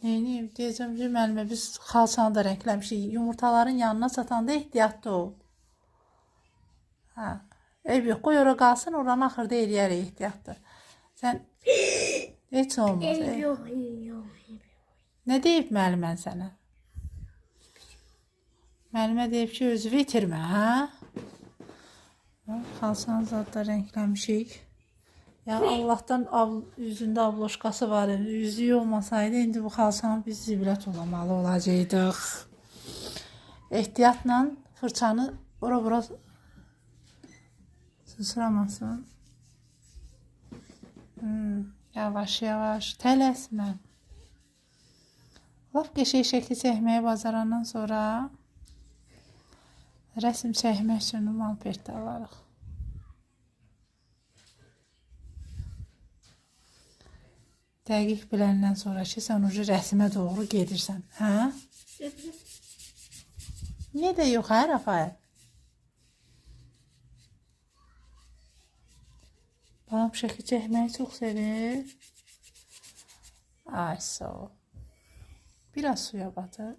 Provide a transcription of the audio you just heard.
Neyini deyəcəm ki, müəllimə biz xalçanı da rəngləmişik. Yumurtaların yanına çatanda ehtiyatlı ol. Hə. Eyb yox, qoy ora qalsın, oranı axırda eləyərik ehtiyatlı. Sən heç olmaz. Eyb yox, eyb yox. Nə deyib müəllimən sənə? Müəllimə deyib ki, özünü itirmə, hə? Xalçanı zadda rəngləmişik. Ya Allah'tan yüzündə abloşkası var. Yüzü olmasaydı indi bu xalçanı biz zibilət olamalı olacaqdıq. Ehtiyatla fırçanı bura sısıramasın. Yavaş yavaş tələsmə. Laf qəşəng şəkil çəkməyi bacarandan sonra rəsm çəkmək üçün malpert alarıq. Dəqiq biləndən sonra ki, sən ucu rəsmə doğru gedirsən, hə? Niyə də yox, hə, Rafael? Balam şəkil çəkməyi çox sevir. Ay, sağ ol. Biraz suya batır.